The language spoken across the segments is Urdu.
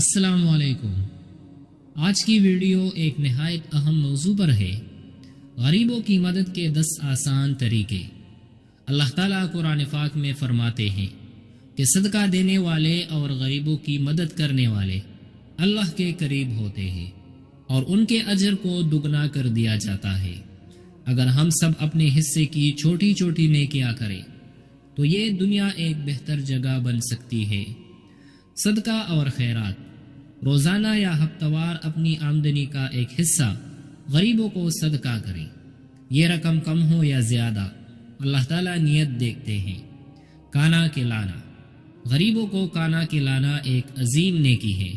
السلام علیکم۔ آج کی ویڈیو ایک نہایت اہم موضوع پر ہے، غریبوں کی مدد کے 10 آسان طریقے۔ اللہ تعالیٰ قرآن پاک میں فرماتے ہیں کہ صدقہ دینے والے اور غریبوں کی مدد کرنے والے اللہ کے قریب ہوتے ہیں اور ان کے اجر کو دگنا کر دیا جاتا ہے۔ اگر ہم سب اپنے حصے کی چھوٹی چھوٹی نیکیاں کریں تو یہ دنیا ایک بہتر جگہ بن سکتی ہے۔ صدقہ اور خیرات، روزانہ یا ہفتہ وار اپنی آمدنی کا ایک حصہ غریبوں کو صدقہ کریں۔ یہ رقم کم ہو یا زیادہ، اللہ تعالیٰ نیت دیکھتے ہیں۔ کھانا کھلانا، غریبوں کو کھانا کھلانا ایک عظیم نیکی ہے۔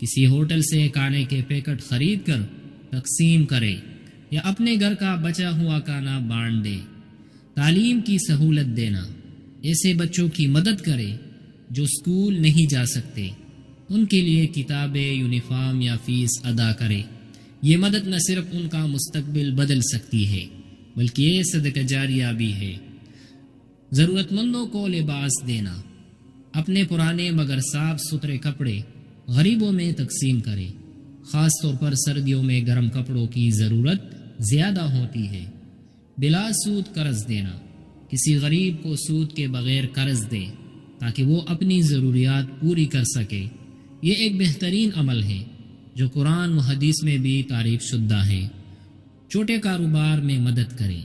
کسی ہوٹل سے کھانے کے پیکٹ خرید کر تقسیم کرے یا اپنے گھر کا بچا ہوا کھانا بانٹ دے۔ تعلیم کی سہولت دینا، ایسے بچوں کی مدد کرے جو اسکول نہیں جا سکتے، ان کے لیے کتابیں، یونیفارم یا فیس ادا کرے۔ یہ مدد نہ صرف ان کا مستقبل بدل سکتی ہے بلکہ یہ صدقہ جاریہ بھی ہے۔ ضرورت مندوں کو لباس دینا، اپنے پرانے مگر صاف ستھرے کپڑے غریبوں میں تقسیم کرے۔ خاص طور پر سردیوں میں گرم کپڑوں کی ضرورت زیادہ ہوتی ہے۔ بلا سود قرض دینا، کسی غریب کو سود کے بغیر قرض دیں تاکہ وہ اپنی ضروریات پوری کر سکے۔ یہ ایک بہترین عمل ہے جو قرآن و حدیث میں بھی تعریف شدہ ہے۔ چھوٹے کاروبار میں مدد کریں،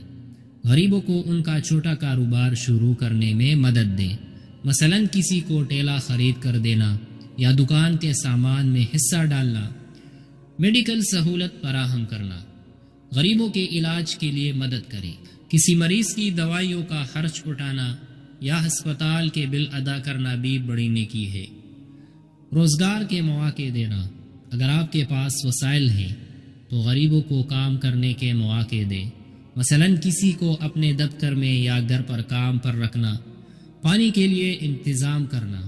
غریبوں کو ان کا چھوٹا کاروبار شروع کرنے میں مدد دیں۔ مثلا کسی کو ٹھیلا خرید کر دینا یا دکان کے سامان میں حصہ ڈالنا۔ میڈیکل سہولت فراہم کرنا، غریبوں کے علاج کے لیے مدد کریں۔ کسی مریض کی دوائیوں کا خرچ اٹھانا یا ہسپتال کے بل ادا کرنا بھی بڑی نیکی ہے۔ روزگار کے مواقع دینا، اگر آپ کے پاس وسائل ہیں تو غریبوں کو کام کرنے کے مواقع دیں۔ مثلا کسی کو اپنے دفتر میں یا گھر پر کام پر رکھنا۔ پانی کے لیے انتظام کرنا،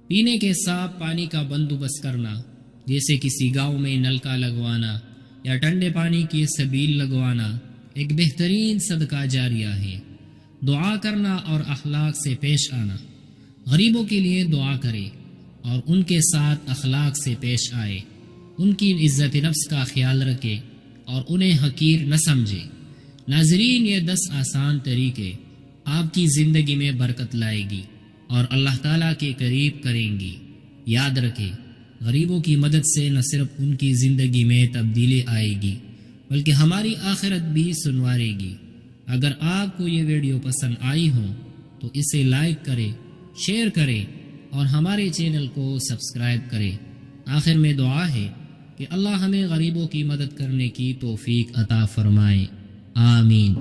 پینے کے صاف پانی کا بندوبست کرنا، جیسے کسی گاؤں میں نلکا لگوانا یا ٹھنڈے پانی کی سبیل لگوانا ایک بہترین صدقہ جاریہ ہے۔ دعا کرنا اور اخلاق سے پیش آنا، غریبوں کے لیے دعا کرے اور ان کے ساتھ اخلاق سے پیش آئے۔ ان کی عزت نفس کا خیال رکھے اور انہیں حقیر نہ سمجھے۔ ناظرین، یہ 10 آسان طریقے آپ کی زندگی میں برکت لائے گی اور اللہ تعالیٰ کے قریب کریں گی۔ یاد رکھیں، غریبوں کی مدد سے نہ صرف ان کی زندگی میں تبدیلی آئے گی بلکہ ہماری آخرت بھی سنوارے گی۔ اگر آپ کو یہ ویڈیو پسند آئی ہو تو اسے لائک کریں، شیئر کریں اور ہمارے چینل کو سبسکرائب کریں۔ آخر میں دعا ہے کہ اللہ ہمیں غریبوں کی مدد کرنے کی توفیق عطا فرمائے۔ آمین۔